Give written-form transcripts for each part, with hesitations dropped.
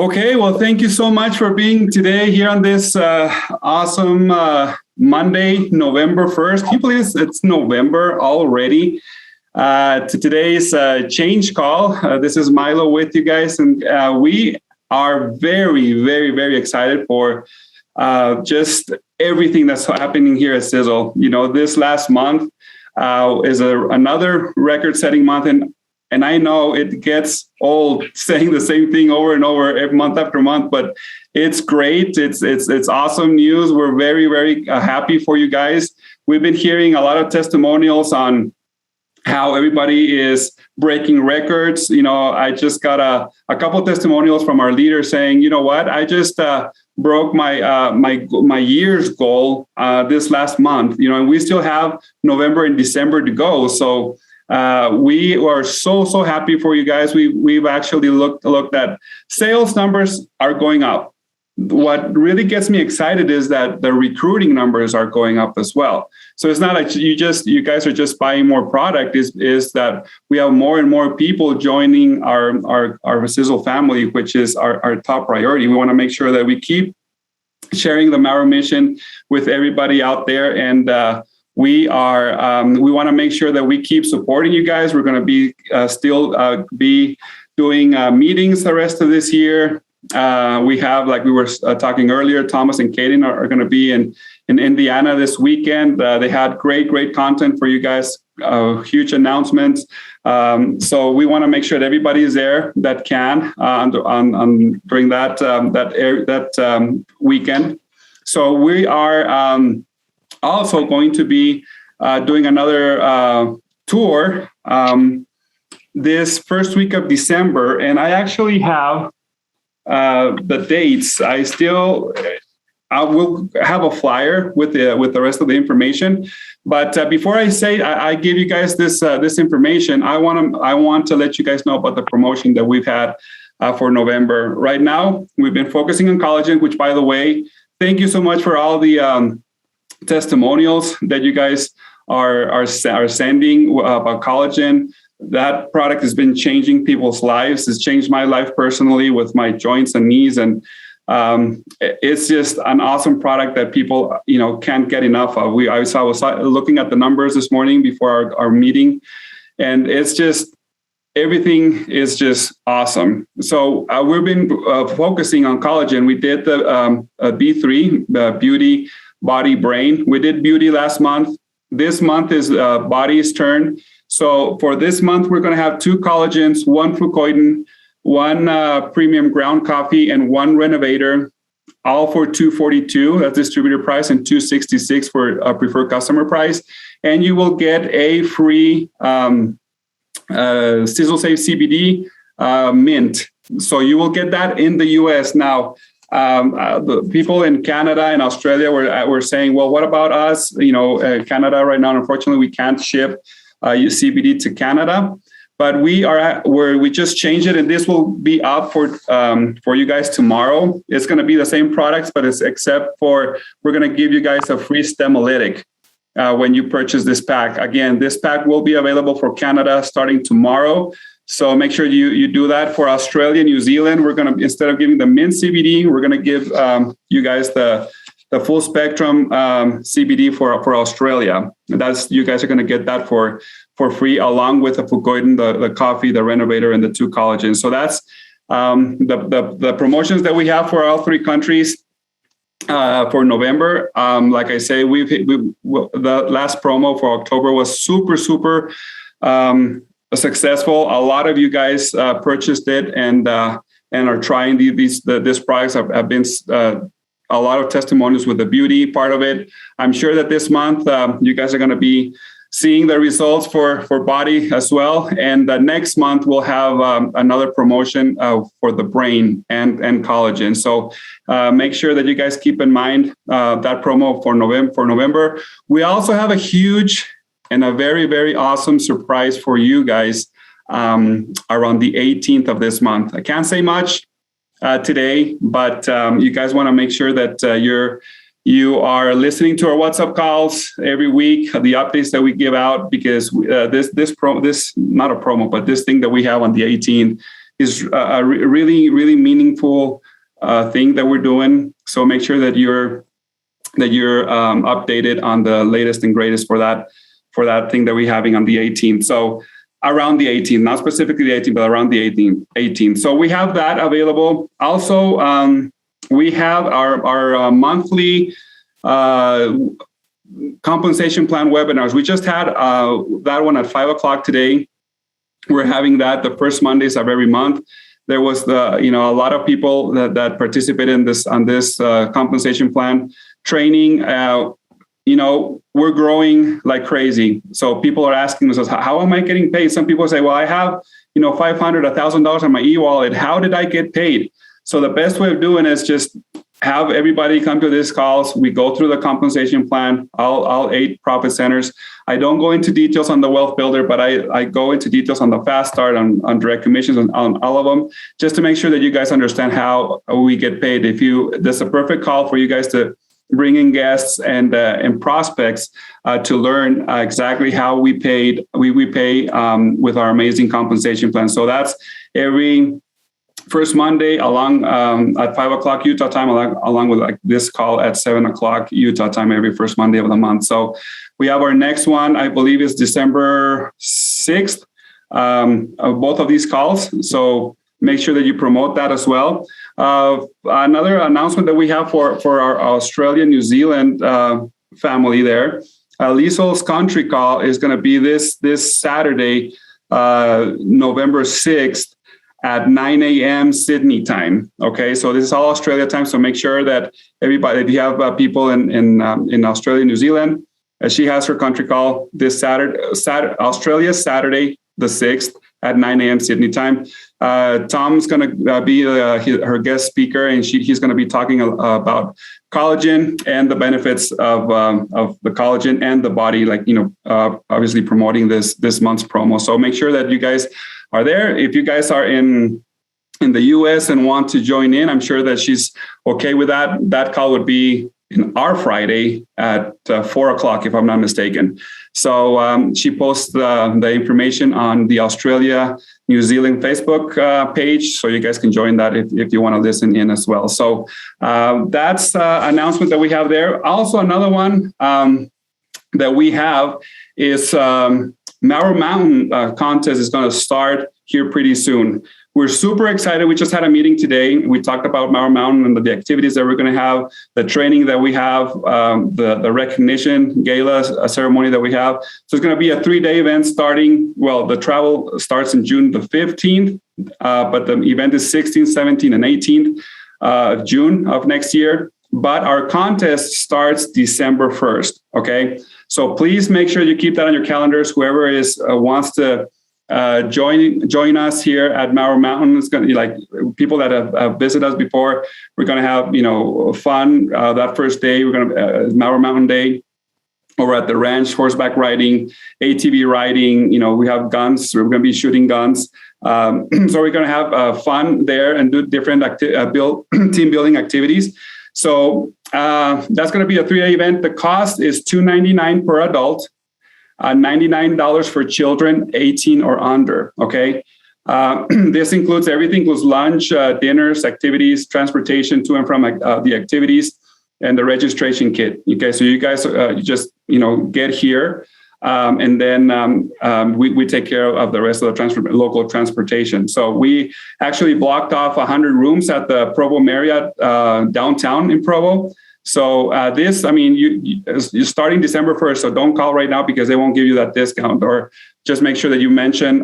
Okay, well, thank you so much for being today here on this awesome Monday, November 1st. Can you believe it's November already? To today's change call. This is Milo with you guys, and we are very, very, very excited for just everything that's happening here at Sisel. You know, this last month is another record-setting month, and I know it gets old saying the same thing over and over every month after month, but it's great. It's awesome news. We're very, very happy for you guys. We've been hearing a lot of testimonials on how everybody is breaking records. You know, I just got a couple of testimonials from our leaders saying, you know what, I just broke my year's goal this last month. You know, and we still have November and December to go. So we are so happy for you guys. We've actually looked at sales numbers are going up. What really gets me excited is that the recruiting numbers are going up as well. So it's not like you guys are just buying more product. Is that we have more and more people joining our Sisel family, which is our top priority. We want to make sure that we keep sharing the Mower mission with everybody out there, and we want to make sure that we keep supporting you guys. We're going to be still be doing meetings the rest of this year. We have, like we were talking earlier, Thomas and Kaden are going to be in Indiana this weekend. They had great content for you guys, huge announcements. So we want to make sure that everybody is there that can during that weekend. So we are also going to be doing another tour this first week of December, and I actually have the dates. I will have a flyer with the rest of the information. But before I give you guys this information, I want to let you guys know about the promotion that we've had for November. Right now, we've been focusing on collagen, which, by the way, thank you so much for all the testimonials that you guys are sending about collagen. That product has been changing people's lives. It's changed my life personally with my joints and knees, and it's just an awesome product that people can't get enough of. I was looking at the numbers this morning before our meeting, and it's just everything is just awesome. So we've been focusing on collagen. We did the B3, the Beauty, Body, Brain. We did Beauty last month. This month is Body's turn. So for this month, we're going to have 2 collagens, 1 fucoidan, 1 premium ground coffee, and 1 renovator, all for $242. That's distributor price, and $266 for a preferred customer price. And you will get a free Sisel Safe CBD mint. So you will get that in the U.S. Now. The people in Canada and Australia were saying, well, what about us? Canada right now, unfortunately, we can't ship CBD to Canada, but we just changed it, and this will be up for you guys tomorrow. It's going to be the same products, but except for we're going to give you guys a free stemolytic when you purchase this pack. Again, this pack will be available for Canada starting tomorrow. So make sure you do that. For Australia, New Zealand, we're going to, instead of giving the mint CBD, we're going to give you guys the full spectrum CBD for Australia. And you guys are going to get that for free, along with the fucoidan, the coffee, the renovator, and the 2 collagens. So that's the promotions that we have for all 3 countries for November. Like I say, the last promo for October was super successful. A lot of you guys purchased it and are trying this products. Have been a lot of testimonials with the beauty part of it. I'm sure that this month you guys are going to be seeing the results for body as well. And next month we'll have another promotion for the brain and collagen. So make sure that you guys keep in mind that promo for November. We also have a huge and a very, very awesome surprise for you guys around the 18th of this month. I can't say much today, but you guys want to make sure that you are listening to our WhatsApp calls every week, the updates that we give out, because this not a promo, but this thing that we have on the 18th is a really, really meaningful thing that we're doing. So make sure that you're updated on the latest and greatest for that thing that we're having on the 18th. So around the 18th, not specifically the 18th, but around the 18th. So we have that available. Also, we have our monthly compensation plan webinars. We just had that one at 5:00 today. We're having that the first Mondays of every month. There was a lot of people that participated in this compensation plan training. We're growing like crazy. So people are asking us, how am I getting paid? Some people say, well, I have, $500, $1,000 on my e-wallet. How did I get paid? So the best way of doing is just have everybody come to these calls. We go through the compensation plan, all 8 profit centers. I don't go into details on the Wealth Builder, but I go into details on the Fast Start, on direct commissions, on all of them, just to make sure that you guys understand how we get paid. That's a perfect call for you guys to bring in guests and prospects to learn exactly how we pay with our amazing compensation plan. So that's every first Monday along at 5:00 Utah time, along with this call at 7:00 Utah time every first Monday of the month. So we have our next one, I believe, is December 6th, of both of these calls. So make sure that you promote that as well. Another announcement that we have for our Australia, New Zealand family there, Liesel's country call is going to be this Saturday, November 6th at 9 a.m. Sydney time. Okay, so this is all Australia time. So make sure that everybody, if you have people in Australia, New Zealand, she has her country call this Saturday, Australia, Saturday the 6th at 9 a.m. Sydney time. Tom's going to be her guest speaker, and he's going to be talking about collagen and the benefits of the collagen and the body, obviously promoting this month's promo. So make sure that you guys are there. If you guys are in the US and want to join in, I'm sure that she's okay with that. That call would be in our Friday at 4:00, if I'm not mistaken. So she posts the information on the Australia, New Zealand Facebook page, so you guys can join that if you want to listen in as well. So that's the announcement that we have there. Also, another one that we have is Mower Mountain contest is going to start here pretty soon. We're super excited. We just had a meeting today. We talked about Mower Mountain and the activities that we're going to have, the training that we have, the recognition gala ceremony that we have. So it's going to be a 3-day event starting. Well, the travel starts in June the 15th, but the event is 16th, 17th, and 18th of June of next year. But our contest starts December 1st. Okay, so please make sure you keep that on your calendars. Whoever wants to join us here at Mower Mountain. It's going to be like people that have visited us before. We're going to have fun that first day. We're going to Mower Mountain Day over at the ranch, horseback riding, ATV riding. We have guns. We're going to be shooting guns. So we're going to have fun there and do different team building activities. So that's going to be a 3-day event. The cost is $299 per adult. $99 for children 18 or under. Okay. This includes everything, includes lunch, dinners, activities, transportation to and from the activities, and the registration kit. Okay. So you guys just, get here. And then we take care of the rest of the local transportation. So we actually blocked off 100 rooms at the Provo Marriott downtown in Provo. So you're starting December 1st, so don't call right now because they won't give you that discount, or just make sure that you mention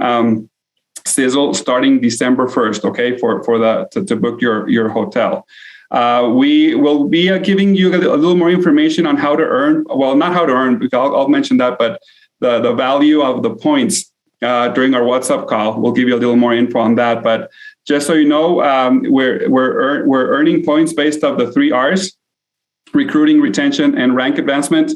Sisel starting December 1st, okay, to book your hotel. We will be giving you a little more information on how to earn, well, not how to earn, because I'll mention that, but the value of the points during our WhatsApp call. We'll give you a little more info on that. But just so you know, we're earning points based off the 3 R's. Recruiting, retention, and rank advancement.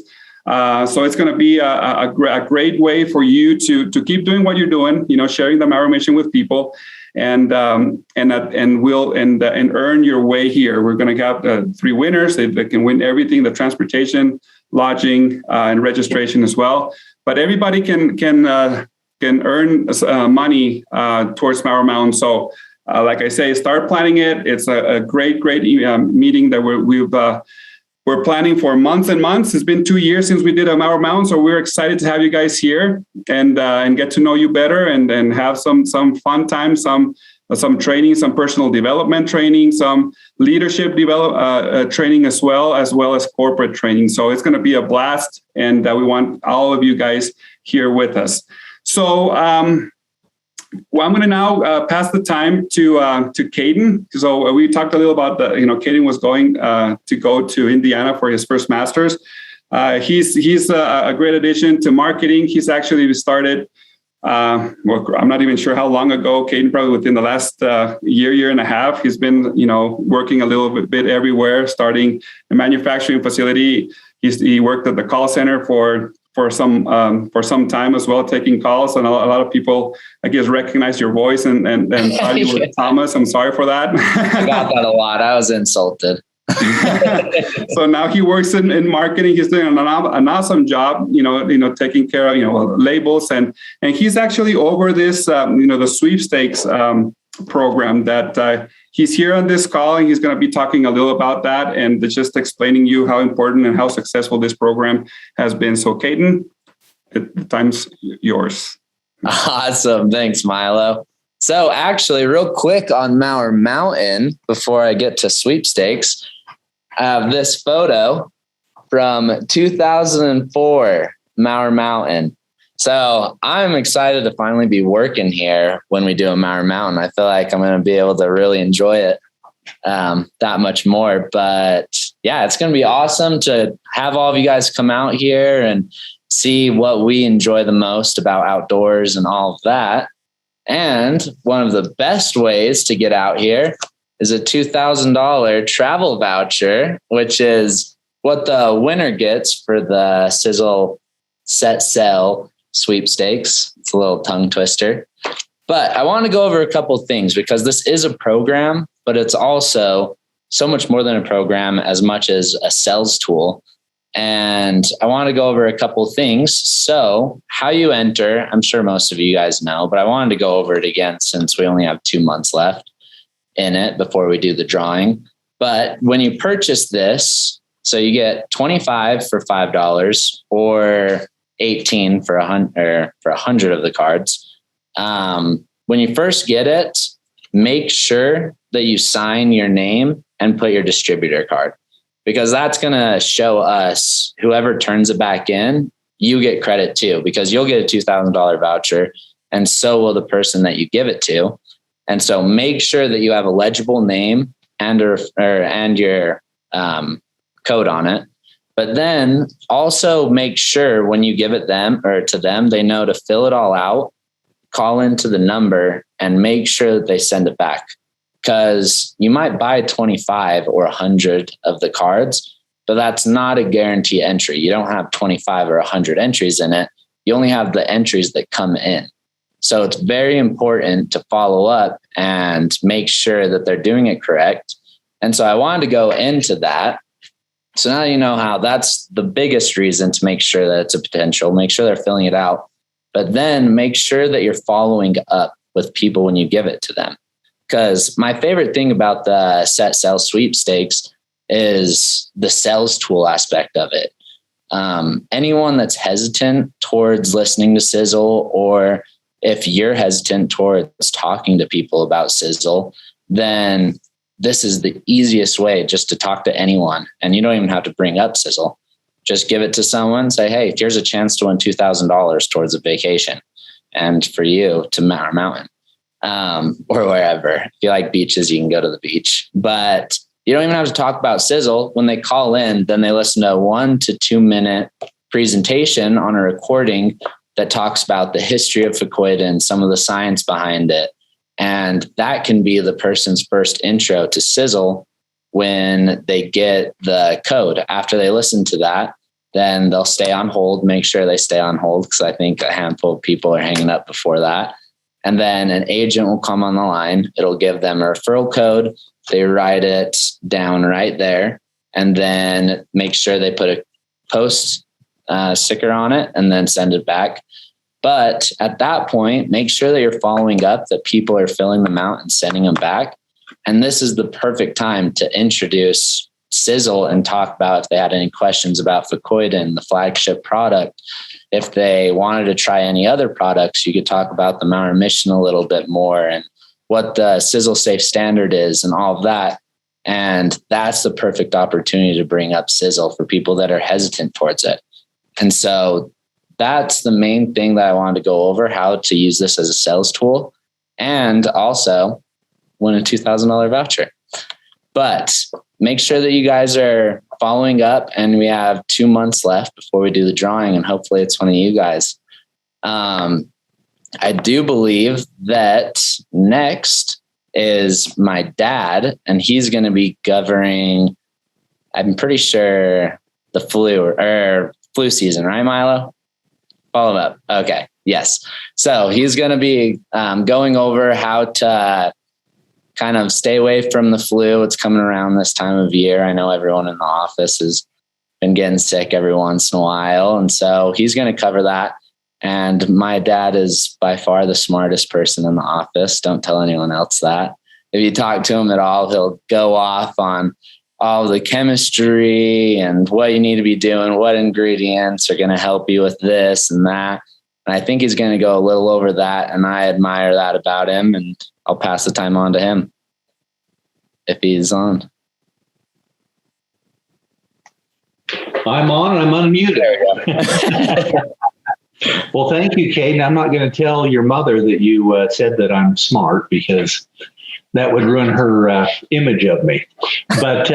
So it's going to be a great way for you to keep doing what you're doing, sharing the Mower mission with people, and earn your way here. We're going to have 3 winners. They can win everything: the transportation, lodging, and registration as well. But everybody can can earn money towards Mower Mountain. So, like I say, start planning it. It's a great meeting that we're planning for months and months. It's been 2 years since we did a Mower Mountain, so we're excited to have you guys here and get to know you better and have some fun time, some training, some personal development training, some leadership training as well as corporate training. So it's going to be a blast, and we want all of you guys here with us. So I'm going to now pass the time to Kaden. So we talked a little about Kaden was going to go to Indiana for his first master's. He's a great addition to marketing. He's actually started. I'm not even sure how long ago. Kaden, probably within the last year and a half. He's been working a little bit everywhere. Starting a manufacturing facility. He worked at the call center for some time as well, taking calls, and a lot of people, I guess, recognize your voice and thought you were Thomas. I'm sorry for that. I got that a lot. I was insulted. So now he works in marketing. He's doing an awesome job, taking care of labels, and he's actually over this the Sweepstakes program that he's here on this call, and he's going to be talking a little about that and just explaining you how important and how successful this program has been. So Kaden, the time's yours. Awesome. Thanks, Milo. So actually, real quick on Mower Mountain, before I get to Sweepstakes, I have this photo from 2004 Mower Mountain. So I'm excited to finally be working here when we do a Mower Mountain. I feel like I'm going to be able to really enjoy it that much more. But yeah, it's going to be awesome to have all of you guys come out here and see what we enjoy the most about outdoors and all of that. And one of the best ways to get out here is a $2,000 travel voucher, which is what the winner gets for the Sisel Set Sell Sweepstakes. It's a little tongue twister, but I want to go over a couple of things because this is a program, but it's also so much more than a program, as much as a sales tool. And I want to go over a couple of things. So how you enter, I'm sure most of you guys know, but I wanted to go over it again since we only have 2 months left in it before we do the drawing. But when you purchase this, so you get 25 for $5 or 18 for 100 of the cards. When you first get it, make sure that you sign your name and put your distributor card, because that's going to show us whoever turns it back in, you get credit too, because you'll get a $2,000 voucher and so will the person that you give it to. And so make sure that you have a legible name and your code on it. But then also make sure when you give it to them, they know to fill it all out, call into the number, and make sure that they send it back. Because you might buy 25 or 100 of the cards, but that's not a guarantee entry. You don't have 25 or 100 entries in it. You only have the entries that come in. So it's very important to follow up and make sure that they're doing it correct. And so I wanted to go into that. So now you know how that's the biggest reason to make sure that it's a potential, make sure they're filling it out, but then make sure that you're following up with people when you give it to them. Because my favorite thing about the Set Sell Sweepstakes is the sales tool aspect of it. Anyone that's hesitant towards listening to Sisel, or if you're hesitant towards talking to people about Sisel, then this is the easiest way just to talk to anyone. And you don't even have to bring up Sisel. Just give it to someone, say, hey, here's a chance to win $2,000 towards a vacation. And for you to Mower Mountain or wherever. If you like beaches, you can go to the beach. But you don't even have to talk about Sisel. When they call in, then they listen to a 1 to 2 minute presentation on a recording that talks about the history of Facoida and some of the science behind it. And that can be the person's first intro to Sisel when they get the code. After they listen to that, then they'll stay on hold, make sure they stay on hold, because I think a handful of people are hanging up before that. And then an agent will come on the line. It'll give them a referral code. They write it down right there, and then make sure they put a post sticker on it and then send it back. But at that point, make sure that you're following up, that people are filling them out and sending them back. And this is the perfect time to introduce Sisel and talk about if they had any questions about Coordinator, the flagship product. If they wanted to try any other products, you could talk about the Mower mission a little bit more and what the Sisel Safe standard is and all of that. And that's the perfect opportunity to bring up Sisel for people that are hesitant towards it. And so that's the main thing that I wanted to go over, how to use this as a sales tool and also win a $2,000 voucher. But make sure that you guys are following up, and we have 2 months left before we do the drawing, and hopefully it's one of you guys. I do believe that next is my dad, and he's going to be governing, I'm pretty sure, the flu season, right, Milo? Follow up. Okay. Yes. So he's going to be going over how to kind of stay away from the flu. It's coming around this time of year. I know everyone in the office has been getting sick every once in a while. And so he's going to cover that. And my dad is by far the smartest person in the office. Don't tell anyone else that. If you talk to him at all, he'll go off on all the chemistry and what you need to be doing, what ingredients are going to help you with this and that. And I think he's going to go a little over that. And I admire that about him. And I'll pass the time on to him if he's on. I'm on and I'm unmuted. There we go. Well, thank you, Kaden. I'm not going to tell your mother that you said that I'm smart, because that would ruin her image of me. But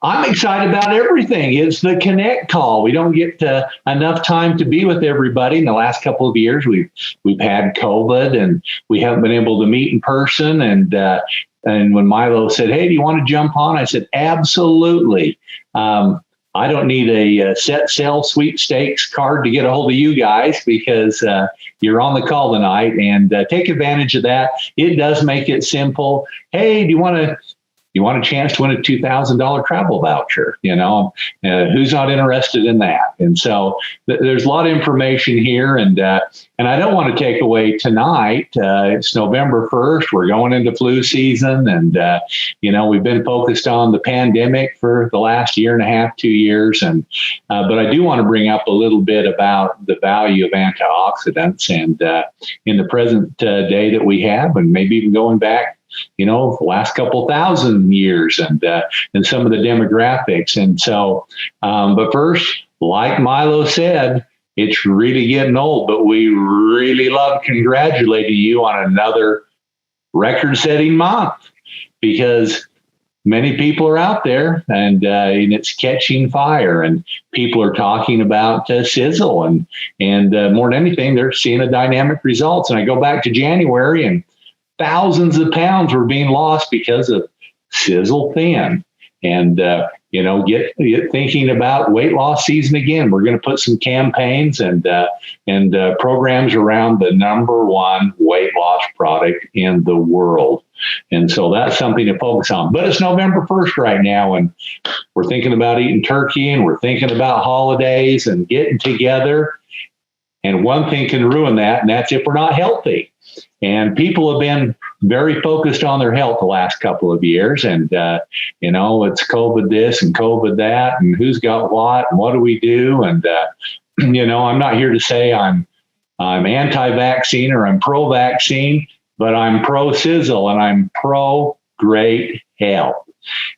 I'm excited about everything. It's the Connect call. We don't get enough time to be with everybody. In the last couple of years, we've had COVID and we haven't been able to meet in person. And when Milo said, "Hey, do you want to jump on?" I said, "Absolutely." I don't need a set sell sweepstakes card to get a hold of you guys, because you're on the call tonight, and take advantage of that. It does make it simple. Hey, do you want a chance to win a $2,000 travel voucher? Who's not interested in that? And so there's a lot of information here, and I don't want to take away tonight. It's November 1st. We're going into flu season, and we've been focused on the pandemic for the last year and a half, 2 years, and but I do want to bring up a little bit about the value of antioxidants, and in the present day that we have, and maybe even going back the last couple thousand years, and some of the demographics. And so, but first, like Milo said, it's really getting old, but we really love congratulating you on another record-setting month, because many people are out there, and it's catching fire, and people are talking about Sisel, and more than anything, they're seeing a dynamic results. And I go back to January, and thousands of pounds were being lost because of Sisel Thin. And, get thinking about weight loss season again. We're going to put some campaigns and programs around the number one weight loss product in the world. And so that's something to focus on. But it's November 1st right now, and we're thinking about eating turkey, and we're thinking about holidays and getting together. And one thing can ruin that, and that's if we're not healthy. And people have been very focused on their health the last couple of years. And, it's COVID this and COVID that, and who's got what, and what do we do? And, I'm not here to say I'm anti-vaccine or I'm pro-vaccine, but I'm pro-Sisel, and I'm pro-great health.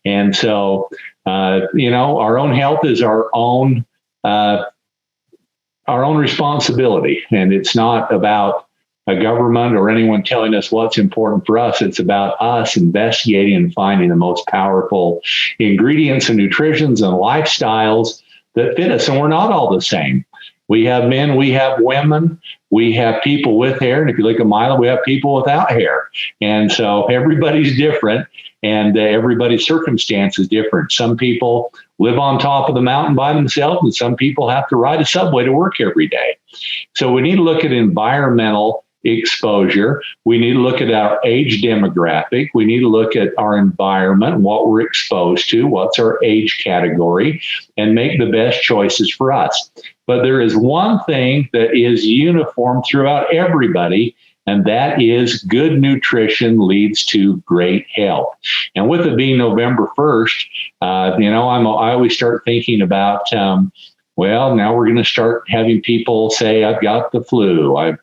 And so, our own health is our own responsibility. And it's not about a government or anyone telling us what's important for us. It's about us investigating and finding the most powerful ingredients and nutritions and lifestyles that fit us. And we're not all the same. We have men, we have women, we have people with hair. And if you look at Milo, we have people without hair. And so everybody's different, and everybody's circumstance is different. Some people live on top of the mountain by themselves, and some people have to ride a subway to work every day. So we need to look at environmental exposure. We need to look at our age demographic. We need to look at our environment, what we're exposed to, what's our age category, and make the best choices for us. But there is one thing that is uniform throughout everybody, and that is good nutrition leads to great health. And with it being November 1st, I always start thinking about, well, now we're going to start having people say, I've got the flu, I've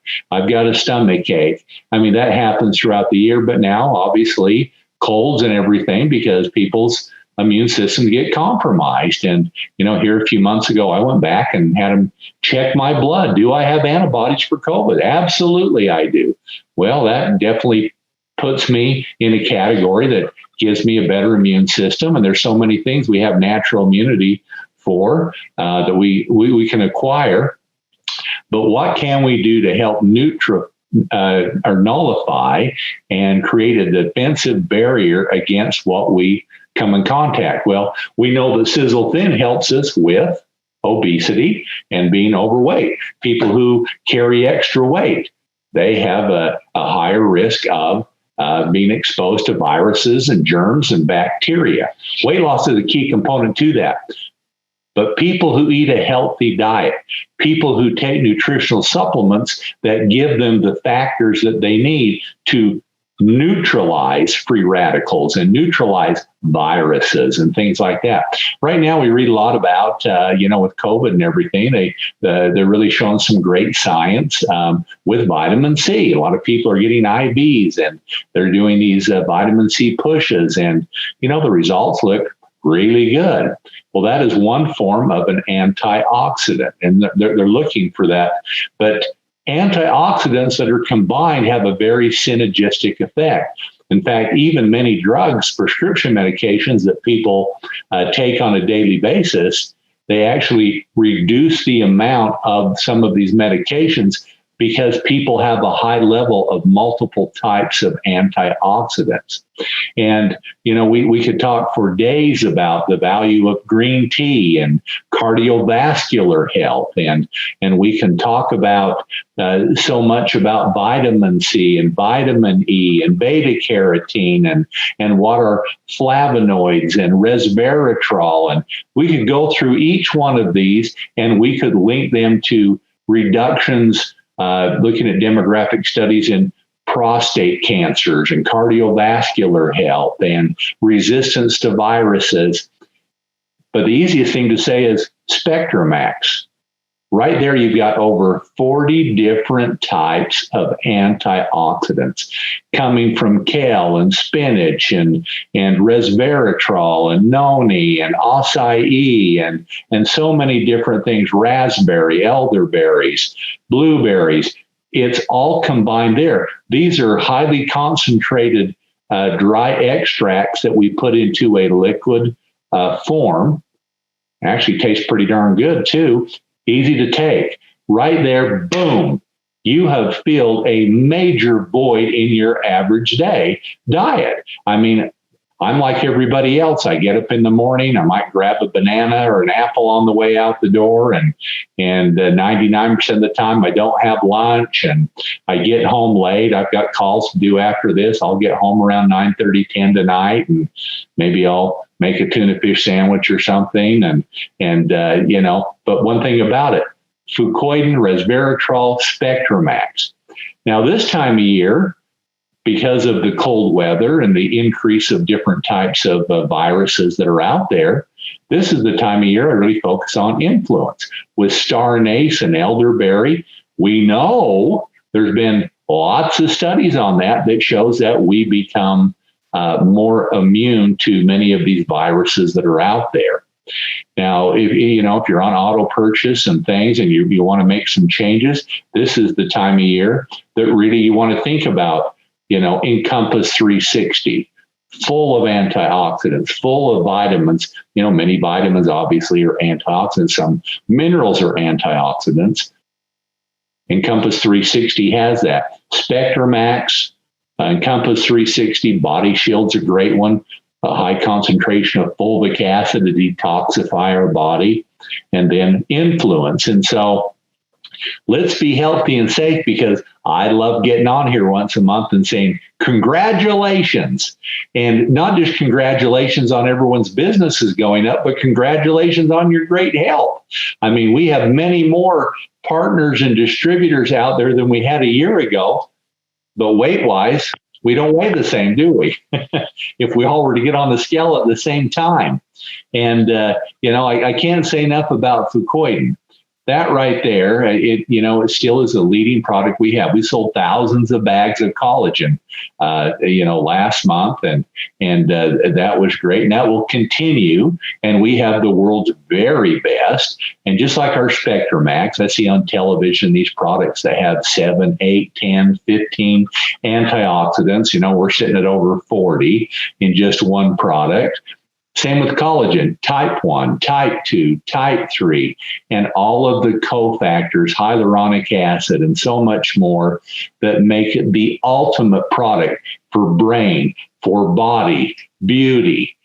got a stomach ache. I mean, that happens throughout the year, but now obviously colds and everything because people's immune systems get compromised. And, here a few months ago, I went back and had them check my blood. Do I have antibodies for COVID? Absolutely, I do. Well, that definitely puts me in a category that gives me a better immune system. And there's so many things we have natural immunity for that we can acquire. But what can we do to help or nullify and create a defensive barrier against what we come in contact? Well, we know that Sisel Thin helps us with obesity and being overweight. People who carry extra weight, they have a higher risk of being exposed to viruses and germs and bacteria. Weight loss is a key component to that. But people who eat a healthy diet, people who take nutritional supplements that give them the factors that they need to neutralize free radicals and neutralize viruses and things like that. Right now, we read a lot about, with COVID and everything, they're really showing some great science with vitamin C. A lot of people are getting IVs and they're doing these vitamin C pushes, and, the results look really good. Well, that is one form of an antioxidant, and they're looking for that. But antioxidants that are combined have a very synergistic effect. In fact, even many drugs, prescription medications that people take on a daily basis, they actually reduce the amount of some of these medications because people have a high level of multiple types of antioxidants. And, we could talk for days about the value of green tea and cardiovascular health. And we can talk about so much about vitamin C and vitamin E and beta carotene and what are flavonoids and resveratrol. And we could go through each one of these and we could link them to reductions, looking at demographic studies in prostate cancers and cardiovascular health and resistance to viruses. But the easiest thing to say is Spectramax. Right there, you've got over 40 different types of antioxidants coming from kale and spinach and resveratrol and noni and acai and so many different things, raspberry, elderberries, blueberries. It's all combined there. These are highly concentrated dry extracts that we put into a liquid form. Actually tastes pretty darn good too. Easy to take. Right there, boom. You have filled a major void in your average day diet. I mean, I'm like everybody else. I get up in the morning, I might grab a banana or an apple on the way out the door, and 99% of the time I don't have lunch, and I get home late. I've got calls to do after this. I'll get home around 9:30, 10 tonight, and maybe I'll make a tuna fish sandwich or something. But one thing about it, Fucoidan, resveratrol, Spectramax. Now this time of year, because of the cold weather and the increase of different types of viruses that are out there, this is the time of year I really focus on influence. With star anise and elderberry, we know there's been lots of studies on that shows that we become more immune to many of these viruses that are out there. Now, if you're on auto purchase and things and you want to make some changes, this is the time of year that really you want to think about, Encompass 360, full of antioxidants, full of vitamins. Many vitamins obviously are antioxidants. Some minerals are antioxidants. Encompass 360 has that. Spectramax, Encompass 360, Body Shield's a great one. A high concentration of fulvic acid to detoxify our body, and then influence. And so, let's be healthy and safe, because I love getting on here once a month and saying, congratulations. And not just congratulations on everyone's businesses going up, but congratulations on your great health. I mean, we have many more partners and distributors out there than we had a year ago, but weight-wise, we don't weigh the same, do we? If we all were to get on the scale at the same time. And, I can't say enough about Fucoidan. That right there, it still is a leading product we have. We sold thousands of bags of collagen, last month, and that was great. And that will continue. And we have the world's very best. And just like our Spectrum Max, I see on television these products that have 7, 8, 10, 15 antioxidants. We're sitting at over 40 in just one product. Same with collagen, type 1, type 2, type 3, and all of the cofactors, hyaluronic acid, and so much more that make it the ultimate product for brain, for body, beauty,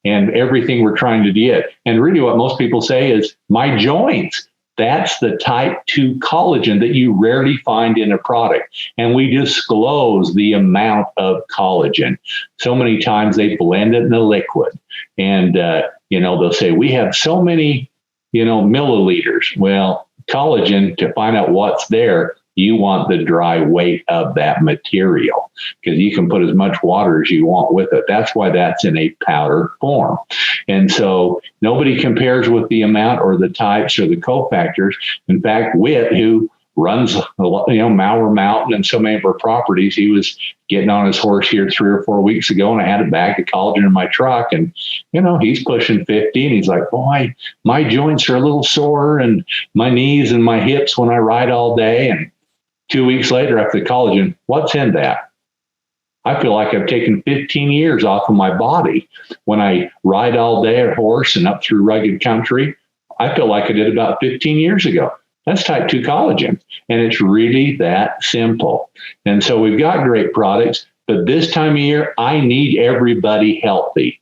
and everything we're trying to get. And really what most people say is, my joints. That's the type 2 collagen that you rarely find in a product. And we disclose the amount of collagen. So many times they blend it in a liquid. And, they'll say, we have so many, milliliters. Well, collagen, to find out what's there, you want the dry weight of that material, because you can put as much water as you want with it. That's why that's in a powder form. And so nobody compares with the amount or the types or the cofactors. In fact, Whit, who runs, Mower Mountain and so many of our properties, he was getting on his horse here 3 or 4 weeks ago, and I had a bag of collagen in my truck, and, he's pushing 50, and he's like, boy, my joints are a little sore, and my knees and my hips when I ride all day. And 2 weeks later, after the collagen, what's in that? I feel like I've taken 15 years off of my body. When I ride all day a horse and up through rugged country, I feel like I did about 15 years ago. That's type 2 collagen. And it's really that simple. And so we've got great products, but this time of year, I need everybody healthy.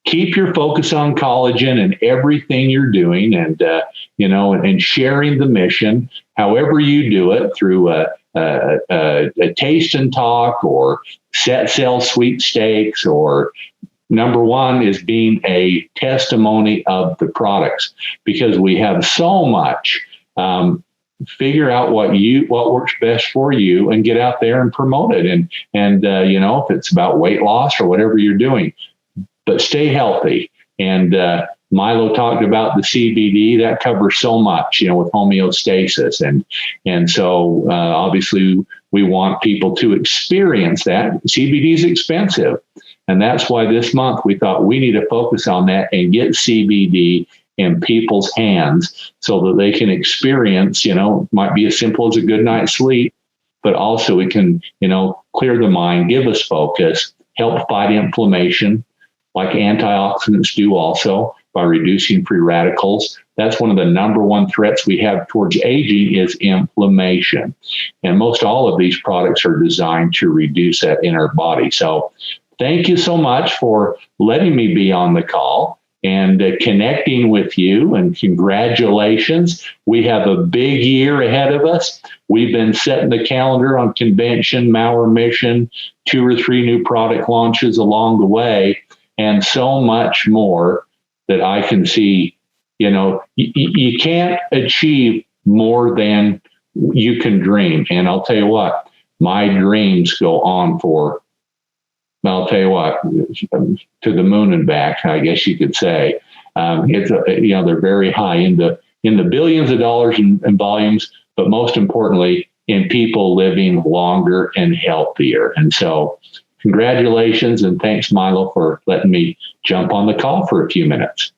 Keep your focus on collagen and everything you're doing, and and sharing the mission, however you do it, through a taste and talk, or sell sweepstakes, or number one is being a testimony of the products, because we have so much. Figure out what works best for you, and get out there and promote it. And if it's about weight loss or whatever you're doing, but stay healthy. And Milo talked about the CBD that covers so much, with homeostasis. And so obviously we want people to experience that. CBD is expensive. And that's why this month we thought we need to focus on that and get CBD in people's hands so that they can experience, might be as simple as a good night's sleep, but also it can, clear the mind, give us focus, help fight inflammation, like antioxidants do also, by reducing free radicals. That's one of the number one threats we have towards aging, is inflammation. And most all of these products are designed to reduce that in our body. So thank you so much for letting me be on the call and connecting with you, and congratulations. We have a big year ahead of us. We've been setting the calendar on convention, Mower Mission, 2 or 3 new product launches along the way, and so much more that I can see. You can't achieve more than you can dream. And I'll tell you what, my dreams go on for, I'll tell you what, to the moon and back, I guess you could say. They're very high in the billions of dollars in volumes, but most importantly, in people living longer and healthier. And so congratulations, and thanks, Milo, for letting me jump on the call for a few minutes.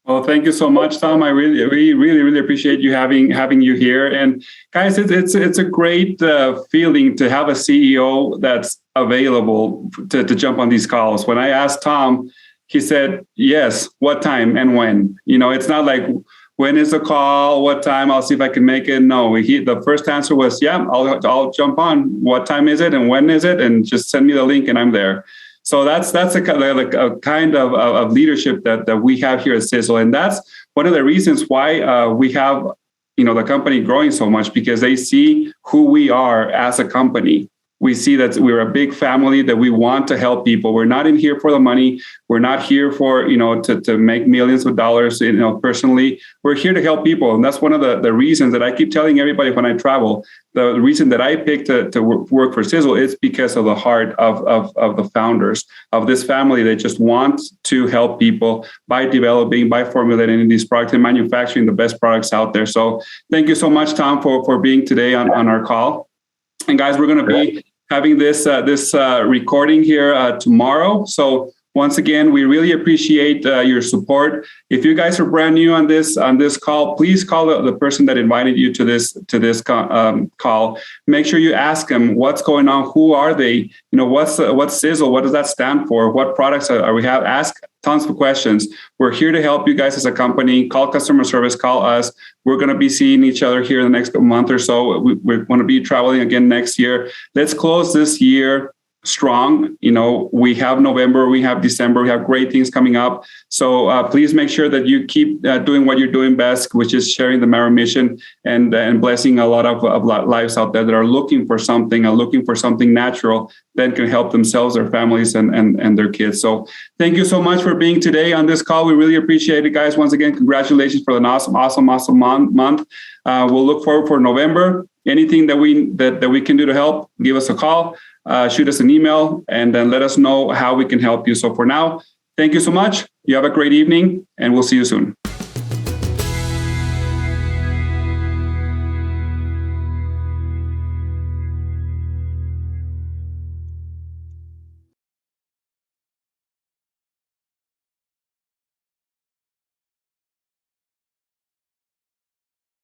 Well, thank you so much, Tom. I really appreciate you having you here. And guys, it's a great feeling to have a CEO that's available to jump on these calls. When I asked Tom, he said, yes, what time and when? It's not like, when is the call? What time? I'll see if I can make it. No, the first answer was, yeah, I'll jump on. What time is it and when is it? And just send me the link and I'm there. So that's a kind of leadership that we have here at Sisel. And that's one of the reasons why we have, the company growing so much, because they see who we are as a company. We see that we're a big family, that we want to help people. We're not in here for the money. We're not here for, to make millions of dollars, personally. We're here to help people. And that's one of the reasons that I keep telling everybody when I travel. The reason that I picked to work for Sisel is because of the heart of the founders of this family. They just want to help people by developing, by formulating these products and manufacturing the best products out there. So thank you so much, Tom, for being today on our call. And guys, we're going to be having this recording here tomorrow. So once again, we really appreciate your support. If you guys are brand new on this call, please call the person that invited you to this call. Make sure you ask them what's going on. Who are they? What's Sisel? What does that stand for? What products are we have? Ask tons of questions. We're here to help you guys as a company. Call customer service. Call us. We're going to be seeing each other here in the next month or so. We're going to be traveling again next year. Let's close this year strong. We have November, we have December, we have great things coming up. So please make sure that you keep doing what you're doing best, which is sharing the Mower mission and blessing a lot of lives out there that are looking for something natural that can help themselves, their families, and their kids. So thank you so much for being today on this call. We really appreciate it, guys. Once again, congratulations for an awesome month. We'll look forward for November. Anything that we can do to help, give us a call. Shoot us an email, and then let us know how we can help you. So for now, thank you so much. You have a great evening, and we'll see you soon.